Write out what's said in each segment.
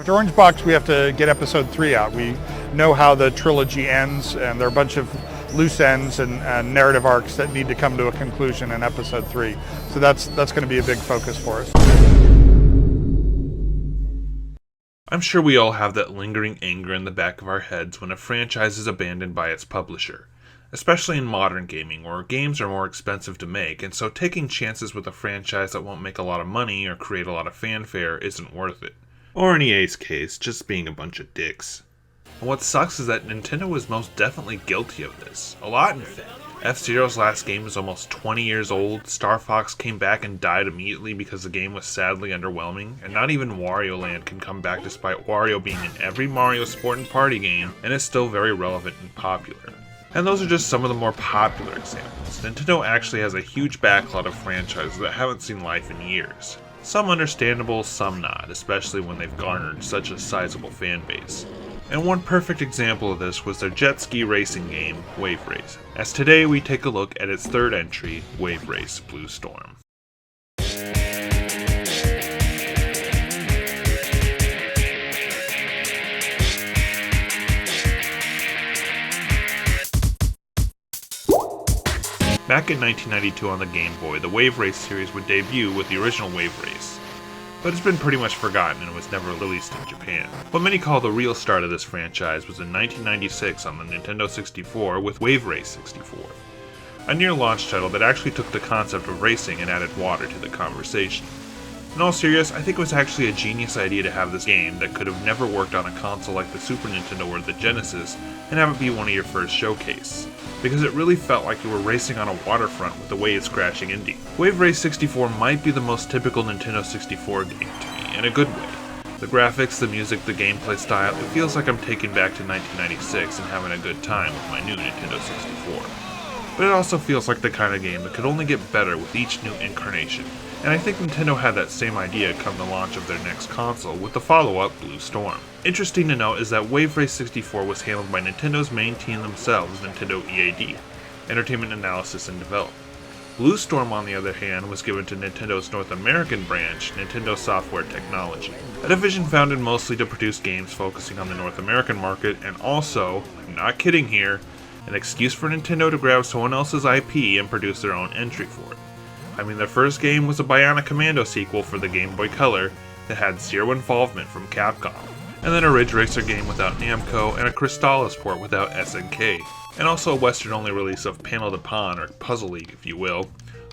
After Orange Box, we have to get episode 3 out. We know how the trilogy ends, and there are a bunch of loose ends and narrative arcs that need to come to a conclusion in episode 3. So that's going to be a big focus for us. I'm sure we all have that lingering anger in the back of our heads when a franchise is abandoned by its publisher, especially in modern gaming where games are more expensive to make, and so taking chances with a franchise that won't make a lot of money or create a lot of fanfare isn't worth it. Or in EA's case, just being a bunch of dicks. And what sucks is that Nintendo was most definitely guilty of this. A lot, in fact. F-Zero's last game was almost 20 years old, Star Fox came back and died immediately because the game was sadly underwhelming, and not even Wario Land can come back despite Wario being in every Mario Sport and Party game, and is still very relevant and popular. And those are just some of the more popular examples. Nintendo actually has a huge backlog of franchises that haven't seen life in years. Some understandable, some not, especially when they've garnered such a sizable fan base. And one perfect example of this was their jet ski racing game, Wave Race, as today we take a look at its third entry, Wave Race Blue Storm. Back in 1992 on the Game Boy, the Wave Race series would debut with the original Wave Race, but it's been pretty much forgotten and was never released in Japan. What many call the real start of this franchise was in 1996 on the Nintendo 64 with Wave Race 64, a near-launch title that actually took the concept of racing and added water to the conversation. In all seriousness, I think it was actually a genius idea to have this game that could have never worked on a console like the Super Nintendo or the Genesis and have it be one of your first showcase, because it really felt like you were racing on a waterfront with the way it's crashing into you. Wave Race 64 might be the most typical Nintendo 64 game to me, in a good way. The graphics, the music, the gameplay style, it feels like I'm taken back to 1996 and having a good time with my new Nintendo 64. But it also feels like the kind of game that could only get better with each new incarnation, and I think Nintendo had that same idea come the launch of their next console with the follow-up, Blue Storm. Interesting to note is that Wave Race 64 was handled by Nintendo's main team themselves, Nintendo EAD, Entertainment Analysis and Development. Blue Storm, on the other hand, was given to Nintendo's North American branch, Nintendo Software Technology, a division founded mostly to produce games focusing on the North American market, and also, I'm not kidding here, an excuse for Nintendo to grab someone else's IP and produce their own entry for it. I mean, their first game was a Bionic Commando sequel for the Game Boy Color that had zero involvement from Capcom, and then a Ridge Racer game without Namco and a Crystalis port without SNK, and also a Western-only release of Panel de Pon, or Puzzle League if you will,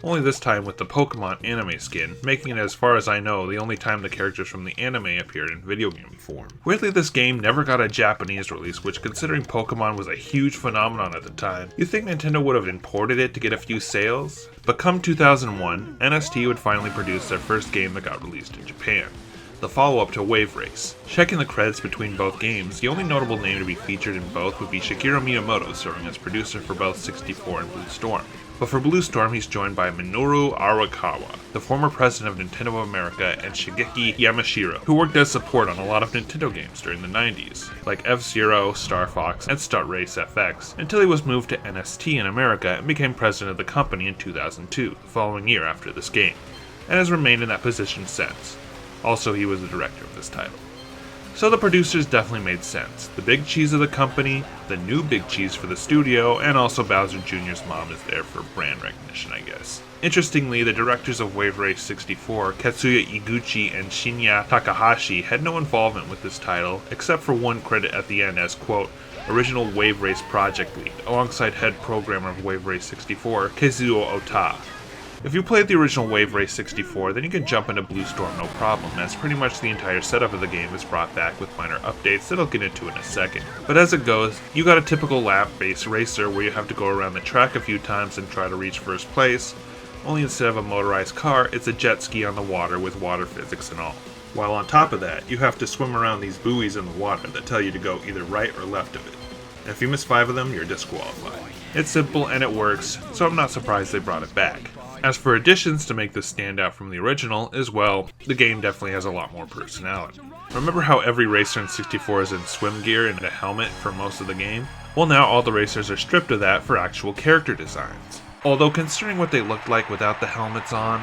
only this time with the Pokemon anime skin, making it, as far as I know, the only time the characters from the anime appeared in video game form. Weirdly, this game never got a Japanese release, which, considering Pokemon was a huge phenomenon at the time, you'd think Nintendo would have imported it to get a few sales. But come 2001, NST would finally produce their first game that got released in Japan, the follow-up to Wave Race. Checking the credits between both games, the only notable name to be featured in both would be Shigeru Miyamoto, serving as producer for both 64 and Blue Storm. But for Blue Storm, he's joined by Minoru Arakawa, the former president of Nintendo of America, and Shigeki Yamashiro, who worked as support on a lot of Nintendo games during the 90s, like F-Zero, Star Fox, and Stunt Race FX, until he was moved to NST in America and became president of the company in 2002, the following year after this game, and has remained in that position since. Also, he was the director of this title. So the producers definitely made sense. The big cheese of the company, the new big cheese for the studio, and also Bowser Jr.'s mom is there for brand recognition, I guess. Interestingly, the directors of Wave Race 64, Katsuya Iguchi and Shinya Takahashi, had no involvement with this title, except for one credit at the end as, quote, original Wave Race project lead, alongside head programmer of Wave Race 64, Kazuo Ota. If you played the original Wave Race 64, then you can jump into Blue Storm no problem, as pretty much the entire setup of the game is brought back with minor updates that I'll get into in a second. But as it goes, you got a typical lap-based racer where you have to go around the track a few times and try to reach first place, only instead of a motorized car, it's a jet ski on the water with water physics and all. While on top of that, you have to swim around these buoys in the water that tell you to go either right or left of it. And if you miss 5 of them, you're disqualified. It's simple and it works, so I'm not surprised they brought it back. As for additions to make this stand out from the original, as well, the game definitely has a lot more personality. Remember how every racer in 64 is in swim gear and a helmet for most of the game? Well, now all the racers are stripped of that for actual character designs. Although considering what they looked like without the helmets on,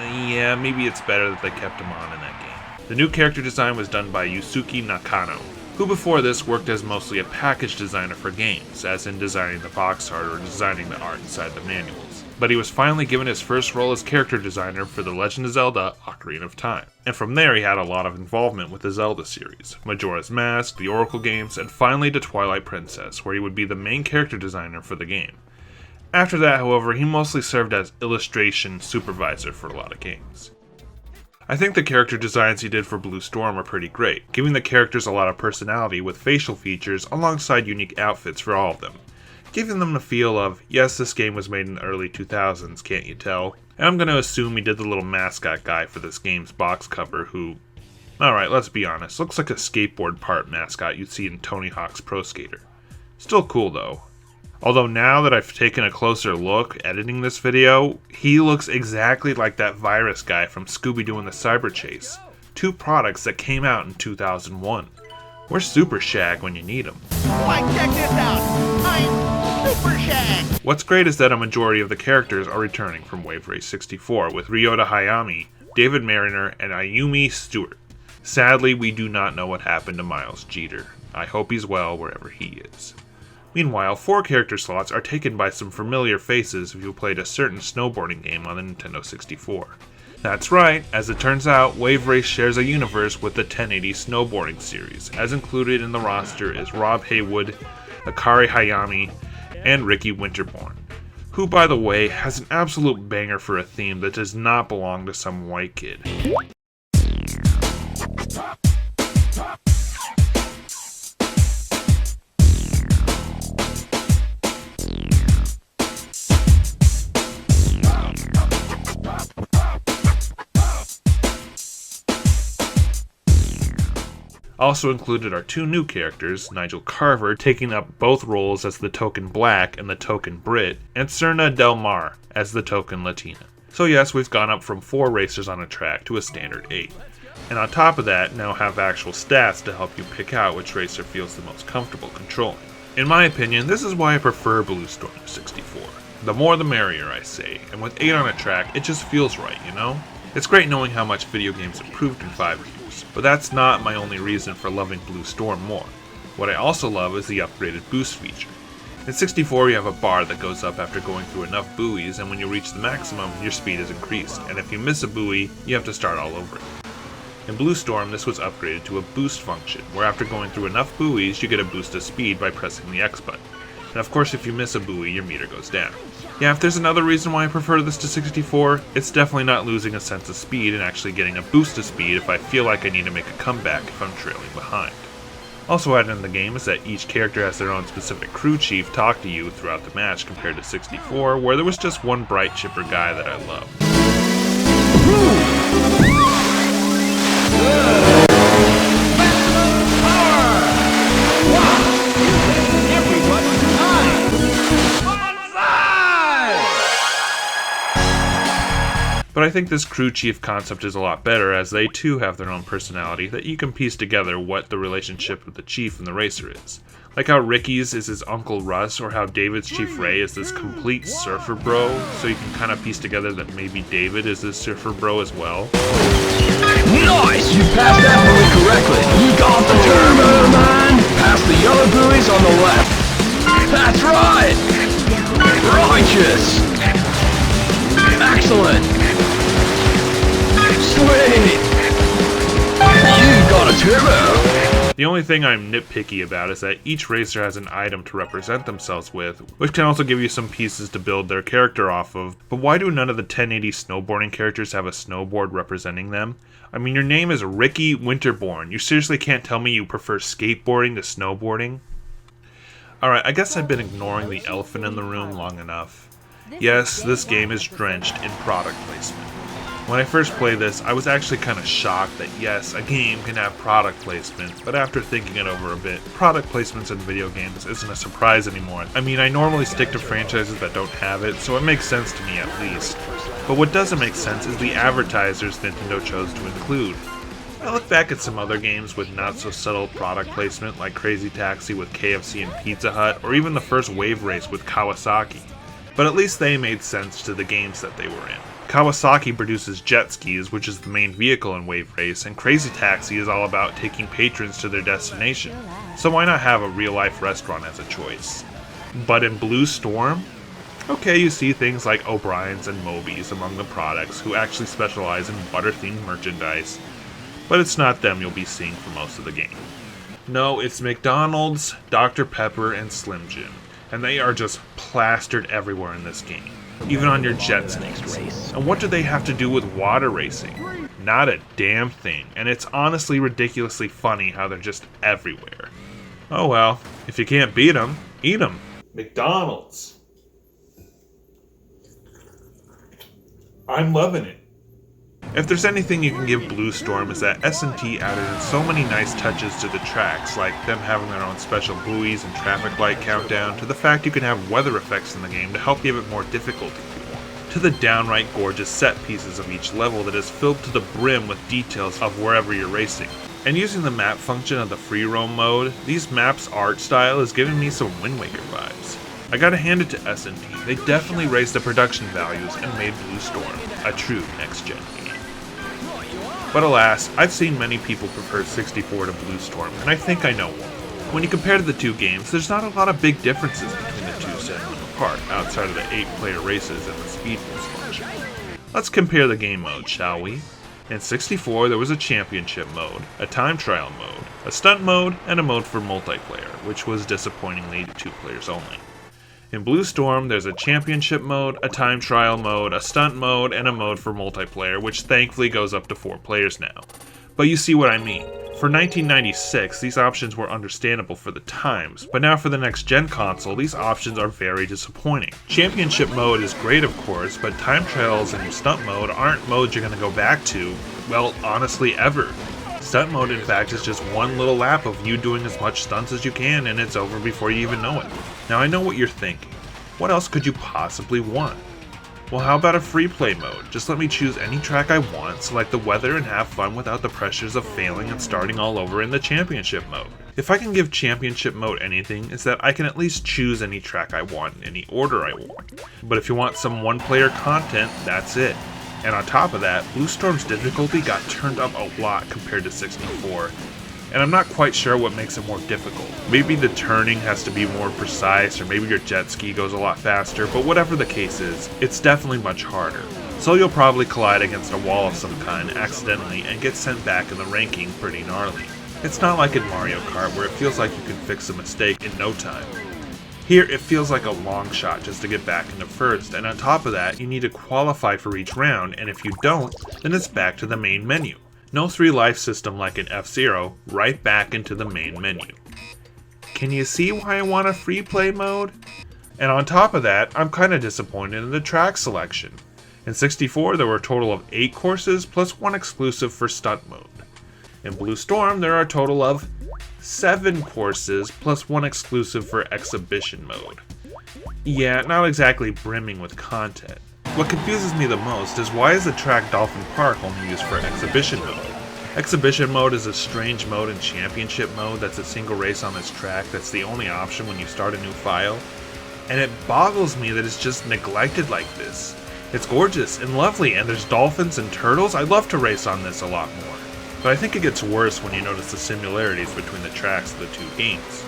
yeah, maybe it's better that they kept them on in that game. The new character design was done by Yusuke Nakano, who before this worked as mostly a package designer for games, as in designing the box art or designing the art inside the manuals. But he was finally given his first role as character designer for The Legend of Zelda: Ocarina of Time. And from there he had a lot of involvement with the Zelda series, Majora's Mask, the Oracle games, and finally to Twilight Princess, where he would be the main character designer for the game. After that, however, he mostly served as illustration supervisor for a lot of games. I think the character designs he did for Blue Storm are pretty great, giving the characters a lot of personality with facial features alongside unique outfits for all of them, giving them the feel of, yes, this game was made in the early 2000s, can't you tell? And I'm gonna assume he did the little mascot guy for this game's box cover who, alright, let's be honest, looks like a skateboard park mascot you'd see in Tony Hawk's Pro Skater. Still cool though. Although now that I've taken a closer look editing this video, he looks exactly like that virus guy from Scooby-Doo and the Cyber Chase, two products that came out in 2001. Where's Super Shag when you need him? Why, check this out! I'm Super Shag! What's great is that a majority of the characters are returning from Wave Race 64, with Ryota Hayami, David Mariner, and Ayumi Stewart. Sadly, we do not know what happened to Miles Jeter. I hope he's well wherever he is. Meanwhile, 4 character slots are taken by some familiar faces if you played a certain snowboarding game on the Nintendo 64. That's right, as it turns out, Wave Race shares a universe with the 1080 snowboarding series, as included in the roster is Rob Haywood, Akari Hayami, and Ricky Winterborn, who, by the way, has an absolute banger for a theme that does not belong to some white kid. Also included are 2 new characters, Nigel Carver taking up both roles as the token Black and the token Brit, and Serna Del Mar as the token Latina. So yes, we've gone up from 4 racers on a track to a standard 8. And on top of that, now have actual stats to help you pick out which racer feels the most comfortable controlling. In my opinion, this is why I prefer Blue Storm 64. The more the merrier, I say, and with 8 on a track, it just feels right, you know? It's great knowing how much video games improved in 5 years. But that's not my only reason for loving Blue Storm more. What I also love is the upgraded boost feature. In 64 you have a bar that goes up after going through enough buoys, and when you reach the maximum, your speed is increased, and if you miss a buoy, you have to start all over again. In Blue Storm, this was upgraded to a boost function, where after going through enough buoys, you get a boost of speed by pressing the X button. And of course, if you miss a buoy, your meter goes down. Yeah, if there's another reason why I prefer this to 64, it's definitely not losing a sense of speed and actually getting a boost of speed if I feel like I need to make a comeback if I'm trailing behind. Also added in the game is that each character has their own specific crew chief talk to you throughout the match compared to 64, where there was just one bright chipper guy that I loved. But I think this crew chief concept is a lot better, as they too have their own personality that you can piece together what the relationship with the chief and the racer is. Like how Ricky's is his Uncle Russ, or how David's Chief Ray is this complete surfer bro, so you can kind of piece together that maybe David is this surfer bro as well. Nice! You passed that buoy correctly! You got the turbo, man! Past the yellow buoys on the left! That's right! Righteous! Excellent! Sweet! You got a turbo! The only thing I'm nitpicky about is that each racer has an item to represent themselves with, which can also give you some pieces to build their character off of, but why do none of the 1080 snowboarding characters have a snowboard representing them? I mean, your name is Ricky Winterborn. You seriously can't tell me you prefer skateboarding to snowboarding? Alright, I guess I've been ignoring the elephant in the room long enough. Yes, this game is drenched in product placement. When I first played this, I was actually kind of shocked that yes, a game can have product placement, but after thinking it over a bit, product placements in video games isn't a surprise anymore. I mean, I normally stick to franchises that don't have it, so it makes sense to me at least. But what doesn't make sense is the advertisers Nintendo chose to include. I look back at some other games with not so subtle product placement, like Crazy Taxi with KFC and Pizza Hut, or even the first Wave Race with Kawasaki. But at least they made sense to the games that they were in. Kawasaki produces jet skis, which is the main vehicle in Wave Race, and Crazy Taxi is all about taking patrons to their destination. So why not have a real-life restaurant as a choice? But in Blue Storm, okay, you see things like O'Brien's and Moby's among the products who actually specialize in butter-themed merchandise, but it's not them you'll be seeing for most of the game. No, it's McDonald's, Dr. Pepper, and Slim Jim, and they are just plastered everywhere in this game, even on your jet skis. And what do they have to do with water racing? Not a damn thing, and it's honestly ridiculously funny how they're just everywhere. Oh well, if you can't beat them, eat them. McDonald's. I'm loving it. If there's anything you can give Blue Storm is that S&T added in so many nice touches to the tracks, like them having their own special buoys and traffic light countdown, to the fact you can have weather effects in the game to help give it more difficulty if you want, to the downright gorgeous set pieces of each level that is filled to the brim with details of wherever you're racing. And using the map function of the free roam mode, these maps' art style is giving me some Wind Waker vibes. I gotta hand it to S&T, they definitely raised the production values and made Blue Storm a true next-gen game. But alas, I've seen many people prefer 64 to Blue Storm, and I think I know why. When you compare the two games, there's not a lot of big differences between the two setting them apart, outside of the 8-player races and the speed boost function. Let's compare the game modes, shall we? In 64, there was a championship mode, a time trial mode, a stunt mode, and a mode for multiplayer, which was disappointingly 2 players only. In Blue Storm, there's a championship mode, a time trial mode, a stunt mode, and a mode for multiplayer, which thankfully goes up to 4 players now. But you see what I mean. For 1996, these options were understandable for the times, but now for the next-gen console, these options are very disappointing. Championship mode is great, of course, but time trials and stunt mode aren't modes you're going to go back to, well, honestly, ever. Stunt mode, in fact, is just one little lap of you doing as much stunts as you can, and it's over before you even know it. Now, I know what you're thinking. What else could you possibly want? Well, how about a free play mode? Just let me choose any track I want, select the weather, and have fun without the pressures of failing and starting all over in the championship mode. If I can give championship mode anything, it's that I can at least choose any track I want in any order I want. But if you want some one-player content, that's it. And on top of that, Blue Storm's difficulty got turned up a lot compared to 64, and I'm not quite sure what makes it more difficult. Maybe the turning has to be more precise, or maybe your jet ski goes a lot faster, but whatever the case is, it's definitely much harder. So you'll probably collide against a wall of some kind accidentally and get sent back in the ranking pretty gnarly. It's not like in Mario Kart where it feels like you can fix a mistake in no time. Here, it feels like a long shot just to get back into first, and on top of that, you need to qualify for each round, and if you don't, then it's back to the main menu. No 3-life system like in F-Zero, right back into the main menu. Can you see why I want a free play mode? And on top of that, I'm kinda disappointed in the track selection. In 64, there were a total of 8 courses, plus 1 exclusive for stunt mode. In Blue Storm, there are a total of 7 courses, plus 1 exclusive for exhibition mode. Yeah, not exactly brimming with content. What confuses me the most is why is the track Dolphin Park only used for exhibition mode? Exhibition mode is a strange mode in championship mode that's a single race on this track that's the only option when you start a new file. And it boggles me that it's just neglected like this. It's gorgeous and lovely, and there's dolphins and turtles. I'd love to race on this a lot more. But I think it gets worse when you notice the similarities between the tracks of the two games.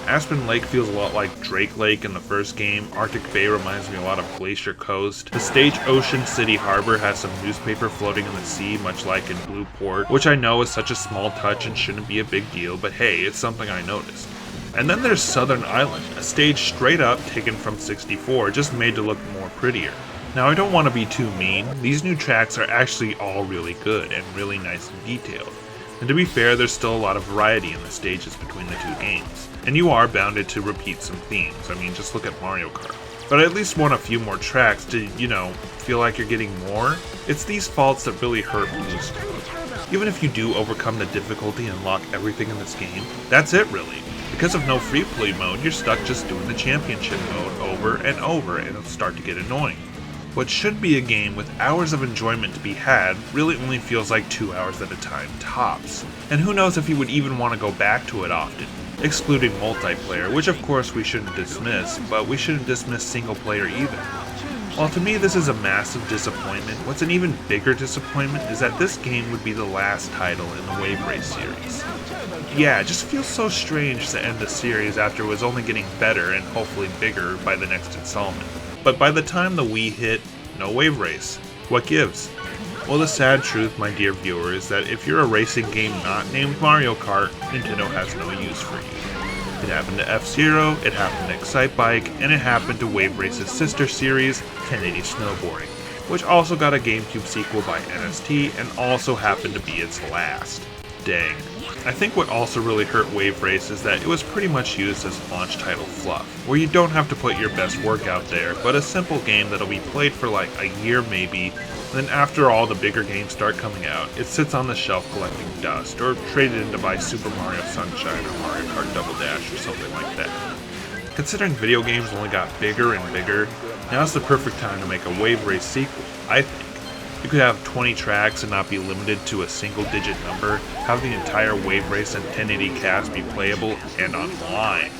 Aspen Lake feels a lot like Drake Lake in the first game, Arctic Bay reminds me a lot of Glacier Coast, the stage Ocean City Harbor has some newspaper floating in the sea much like in Blue Port, which I know is such a small touch and shouldn't be a big deal, but hey, it's something I noticed. And then there's Southern Island, a stage straight up taken from 64, just made to look more prettier. Now I don't want to be too mean, these new tracks are actually all really good and really nice and detailed. And to be fair, there's still a lot of variety in the stages between the two games. And you are bounded to repeat some themes, I mean just look at Mario Kart. But I at least want a few more tracks to, feel like you're getting more. It's these faults that really hurt Blue Storm. Even if you do overcome the difficulty and lock everything in this game, that's it really. Because of no free play mode, you're stuck just doing the championship mode over and over and it'll start to get annoying. What should be a game with hours of enjoyment to be had really only feels like 2 hours at a time tops. And who knows if you would even want to go back to it often, excluding multiplayer, which of course we shouldn't dismiss, but we shouldn't dismiss single player either. While to me this is a massive disappointment, what's an even bigger disappointment is that this game would be the last title in the Wave Race series. Yeah, it just feels so strange to end the series after it was only getting better and hopefully bigger by the next installment. But by the time the Wii hit, no Wave Race. What gives? Well, the sad truth, my dear viewer, is that if you're a racing game not named Mario Kart, Nintendo has no use for you. It happened to F-Zero, it happened to Excitebike, and it happened to Wave Race's sister series, 1080 Snowboarding, which also got a GameCube sequel by NST and also happened to be its last. Dang. I think what also really hurt Wave Race is that it was pretty much used as launch title fluff, where you don't have to put your best work out there, but a simple game that'll be played for like a year maybe, and then after all the bigger games start coming out, it sits on the shelf collecting dust, or traded in to buy Super Mario Sunshine or Mario Kart Double Dash or something like that. Considering video games only got bigger and bigger, now's the perfect time to make a Wave Race sequel, I think. You could have 20 tracks and not be limited to a single digit number, have the entire Wave Race and 1080 cast be playable and online.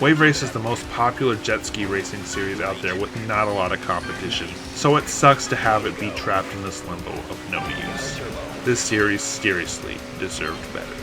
Wave Race is the most popular jet ski racing series out there with not a lot of competition, so it sucks to have it be trapped in this limbo of no use. This series seriously deserved better.